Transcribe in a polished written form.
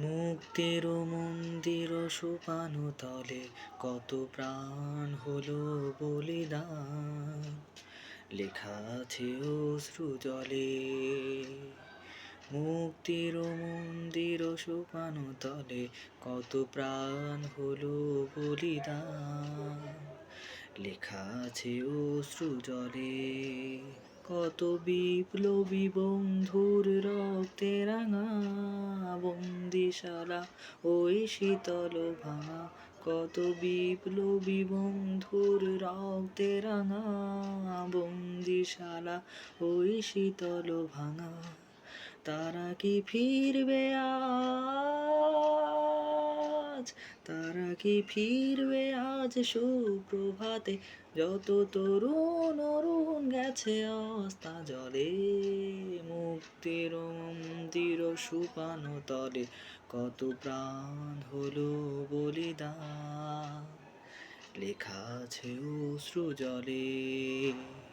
মুক্তির মন্দির সোপানো তলে কত প্রাণ হলো বলিদান, লেখা আছে অশ্রু জলে। মুক্তির মন্দির সোপানো তলে কত প্রাণ হলো বলিদান, লেখা আছে অশ্রু জলে। কত বিপ্লবী বন্ধুর রক্তে রাঙা বন্দিশালা ওই শীতল ভাঙা, কত বিপ্লবী বন্ধুর রক্তে রাঙা বন্দিশালা ওই শীতল ভাঙা। তারা কি ফিরবে আজ, তারা কি ফিরবে আজ সুপ্রভাতে, যত তরুণ অরুণ গেছে অস্তা জলে। মুক্তির মন্দির সোপানো তলে কত প্রাণ হলো বলিদান, লেখা আছে অশ্রু জলে।